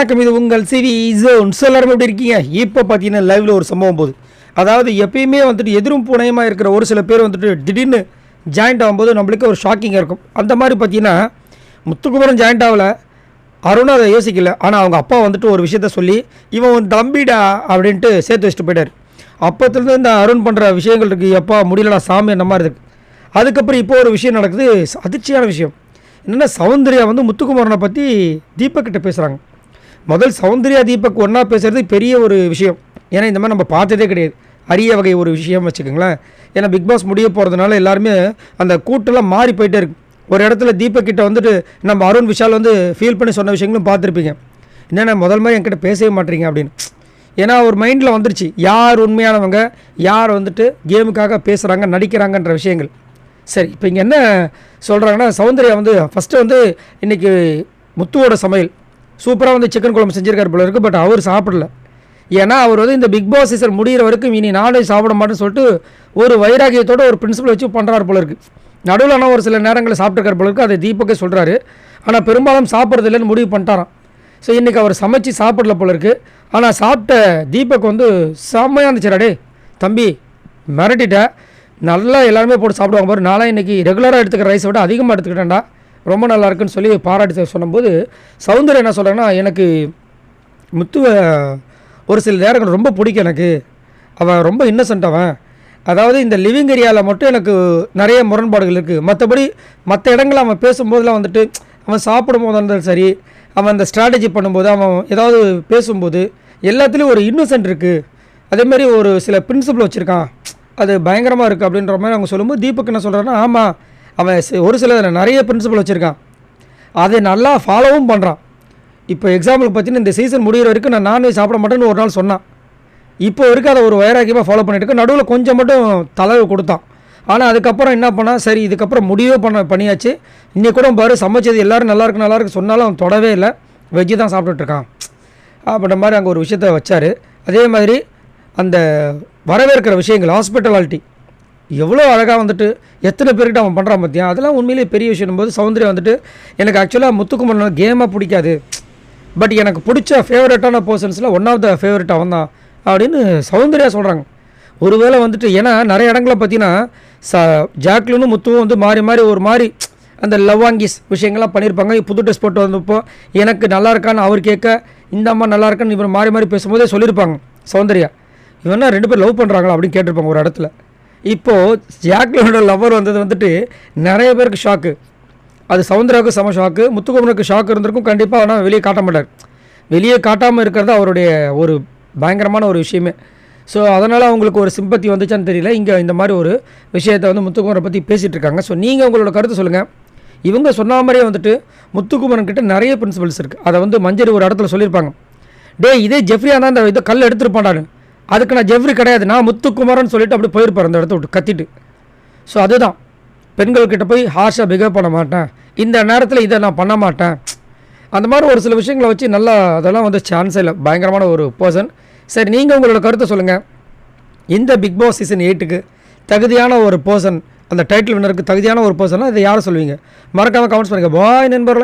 வணக்கம், இது உங்கள் சிவி ஜோன். எல்லாரும் எப்படி இருக்கீங்க? இப்போ பார்த்தீங்கன்னா லைவில் ஒரு சம்பவம் போகுது. அதாவது எப்பயுமே வந்துட்டு எதிரும் புனையமாக இருக்கிற ஒரு சில பேர் வந்துட்டு திடீர்னு ஜாயிண்ட் ஆகும்போது நம்மளுக்கு ஒரு ஷாக்கிங்காக இருக்கும். அந்த மாதிரி பார்த்தீங்கன்னா முத்துக்குமரன் ஜாயிண்ட் ஆகலை, அருண் அதை யோசிக்கல. ஆனால் அவங்க அப்பா வந்துட்டு ஒரு விஷயத்த சொல்லி இவன் தம்பிடா அப்படின்ட்டு சேர்த்து வச்சுட்டு போயிட்டார். அப்போத்துலேருந்து இந்த அருண் பண்ணுற விஷயங்கள் இருக்குது, எப்பா முடியலடா சாமி அந்த மாதிரி இருக்குது. அதுக்கப்புறம் இப்போ ஒரு விஷயம் நடக்குது, அதிர்ச்சியான விஷயம் என்னென்னா சௌந்தர்யா வந்து முத்துக்குமரனை பற்றி தீபக் கிட்ட பேசுகிறாங்க. முதல் சௌந்தர்யா தீபக் ஒன்றா பேசுகிறது பெரிய ஒரு விஷயம். ஏன்னா இந்த மாதிரி நம்ம பார்த்ததே கிடையாது, அரிய வகை ஒரு விஷயம் வச்சுக்கோங்களேன். ஏன்னா பிக் பாஸ் முடிய போகிறதுனால எல்லாருமே அந்த கூட்டெல்லாம் மாறி போயிட்டே இருக்கு. ஒரு இடத்துல தீபக் கிட்ட வந்துட்டு நம்ம அருண் விஷால் வந்து ஃபீல் பண்ணி சொன்ன விஷயங்களும் பார்த்துருப்பீங்க. என்னென்ன முதல் மாதிரி என்கிட்ட பேசவே மாட்டீங்க அப்படின்னு. ஏன்னா ஒரு மைண்டில் வந்துருச்சு யார் உண்மையானவங்க, யார் வந்துட்டு கேமுக்காக பேசுகிறாங்க நடிக்கிறாங்கன்ற விஷயங்கள். சரி, இப்போ இங்கே என்ன சொல்கிறாங்கன்னா சௌந்தர்யா வந்து ஃபஸ்ட்டு வந்து இன்றைக்கி முத்துவோட சமையல் சூப்பராக வந்து சிக்கன் குழம்பு செஞ்சுருக்காரு போல இருக்குது. பட் அவர் சாப்பிடல. ஏன்னா அவர் வந்து இந்த பிக் பாஸ் சீசன் முடிகிற வரைக்கும் இனி நான்வெஜ் சாப்பிட மாட்டேன்னு சொல்லிட்டு ஒரு வைராகியத்தோட ஒரு பிரின்சிபல் வச்சு பண்ணுறாரு போல இருக்குது. நடுவில் ஆனால் ஒரு சில நேரங்களில் சாப்பிட்டுருக்காரு போல இருக்குது, அதை தீபக்கே சொல்கிறாரு. ஆனால் பெரும்பாலும் சாப்பிட்றது இல்லைன்னு முடிவு பண்ணிட்டாராம். ஸோ இன்றைக்கி அவர் சமைச்சு சாப்பிடல போல இருக்குது. ஆனால் சாப்பிட்ட தீபக் வந்து செம்மையாக இருந்துச்சுடா, தம்பி மிரட்டிட்ட, நல்லா எல்லாருமே போட்டு சாப்பிடுவாங்க பாரு, நானும் இன்றைக்கி ரெகுலராக எடுத்துக்கிற ரைஸை விட அதிகமாக எடுத்துக்கிட்டேன்டா, ரொம்ப நல்லா இருக்குன்னு சொல்லி பாராட்டி சொன்னபோது சௌந்தர்யா என்ன சொல்கிறாங்கன்னா, எனக்கு முத்துவை ஒரு சில நேரங்கள் ரொம்ப பிடிக்கும், எனக்கு அவன் ரொம்ப இன்னசென்ட் அவன். அதாவது இந்த லிவிங் ஏரியாவில் மட்டும் எனக்கு நிறைய முரண்பாடுகள் இருக்குது, மற்றபடி மற்ற இடங்களில் அவன் பேசும்போதெல்லாம் வந்துட்டு அவன் சாப்பிடும் போது இருந்தாலும் சரி, அவன் அந்த ஸ்ட்ராட்டஜி பண்ணும்போது, அவன் ஏதாவது பேசும்போது எல்லாத்துலேயும் ஒரு இன்னசென்ட் இருக்குது. அதேமாதிரி ஒரு சில பிரின்சிபல் வச்சுருக்கான், அது பயங்கரமாக இருக்குது அப்படின்ற மாதிரி அவங்க சொல்லும்போது தீபக் என்ன சொல்கிறான்னா, ஆமாம் அவன் ஒரு சில நிறைய பிரின்சிபல் வச்சுருக்கான், அதை நல்லா ஃபாலோவும் பண்ணுறான். இப்போ எக்ஸாம்பிளுக்கு பார்த்தீங்கன்னா இந்த சீசன் முடிகிற வரைக்கும் நான் நான்வெஜ் சாப்பிட மாட்டேன்னு ஒரு நாள் சொன்னான். இப்போ வரைக்கும் அதை ஒரு வைராக்கியமாக ஃபாலோ பண்ணிட்டு இருக்க. நடுவில் கொஞ்சம் மட்டும் தலைவு கொடுத்தான். ஆனால் அதுக்கப்புறம் என்ன பண்ணால் சரி இதுக்கப்புறம் முடிவே பண்ணியாச்சு. இன்றைக்கி கூட பாரு சமைச்சது எல்லோரும் நல்லாயிருக்கு சொன்னாலும் அவன் தொடவே இல்லை, வெஜ்ஜு தான் சாப்பிட்டுட்ருக்கான் அப்படின்ற மாதிரி அங்கே ஒரு விஷயத்த வச்சார். அதே மாதிரி அந்த வரவேற்கிற விஷயங்கள், ஹாஸ்பிட்டாலிட்டி எவ்வளோ அழகாக வந்துட்டு எத்தனை பேர்கிட்ட அவன் பண்ணுறான் பார்த்தியா, அதெல்லாம் உண்மையிலேயே பெரிய விஷயம் போது சௌந்தர்யா வந்துட்டு எனக்கு ஆக்சுவலாக முத்துக்குமரன் கேமாக பிடிக்காது, பட் எனக்கு பிடிச்ச ஃபேவரட்டான பர்சன்ஸில் ஒன் ஆஃப் த ஃபேவரட் அவன் தான் அப்படின்னு சௌந்தர்யா சொல்கிறாங்க. ஒருவேளை வந்துட்டு ஏன்னா நிறைய இடங்களில் பார்த்தீங்கன்னா ஜாக்லினும் முத்துவும் வந்து மாறி மாறி ஒரு மாதிரி அந்த லவ்வாங்கிஸ் விஷயங்கள்லாம் பண்ணியிருப்பாங்க. புது ட்ரெஸ் போட்டு வந்தப்போ எனக்கு நல்லா இருக்கான்னு அவர் கேட்க, இந்த அம்மா நல்லா இருக்கான்னு இவன் மாறி மாறி பேசும்போதே சொல்லியிருப்பாங்க சௌந்தர்யா, இவனா 2 பேர் லவ் பண்ணுறாங்களா அப்படின்னு கேட்டிருப்பாங்க ஒரு இடத்துல. இப்போது ஜாக்லினோட லவ்வர் வந்தது வந்துட்டு நிறைய பேருக்கு ஷாக்கு. அது சௌந்தர்யாவுக்கு செம ஷாக்கு, முத்துக்குமரனுக்கு ஷாக்கு இருந்திருக்கும் கண்டிப்பாக. ஆனால் வெளியே காட்ட மாட்டார், வெளியே காட்டாமல் இருக்கிறது அவருடைய ஒரு பயங்கரமான ஒரு விஷயமே. ஸோ அதனால் அவங்களுக்கு ஒரு சிம்பத்தி வந்துச்சான்னு தெரியல. இங்கே இந்த மாதிரி ஒரு விஷயத்தை வந்து முத்துக்குமரனை பற்றி பேசிகிட்டு இருக்காங்க. ஸோ நீங்கள் உங்களோட கருத்து சொல்லுங்கள். இவங்க சொன்ன மாதிரியே வந்துட்டு முத்துக்குமரன் கிட்ட நிறைய பிரின்சிபல்ஸ் இருக்குது. அதை வந்து மஞ்சரி ஒரு இடத்துல சொல்லியிருப்பாங்க, இதே ஜெஃப்ரியாக தான் இந்த இதை கல் எடுத்துருப்பாண்டான்னு, அதுக்கு நான் ஜெஃப்ரி கிடையாது, நான் முத்துக்குமரன் சொல்லிட்டு அப்படி போயிருப்பார் அந்த இடத்த விட்டு கத்திட்டு. ஸோ அதுதான் பெண்கள்கிட்ட போய் ஹார்ஷாக பிஹேவ் பண்ண மாட்டேன், இந்த நேரத்தில் இதை நான் பண்ண மாட்டேன், அந்த மாதிரி ஒரு சில விஷயங்களை வச்சு நல்லா அதெல்லாம் வந்து சான்ஸே இல்லை, பயங்கரமான ஒரு பர்சன். சரி, நீங்கள் உங்களோட கருத்தை சொல்லுங்கள். இந்த பிக் பாஸ் சீசன் 8க்கு தகுதியான ஒரு பர்சன், அந்த டைட்டில் வின்னருக்கு தகுதியான ஒரு பர்சனாக இதை யாரை சொல்லுவீங்க? மறக்காமல் கமெண்ட்ஸ் பண்ணுங்கள். பாய் நண்பர்களே.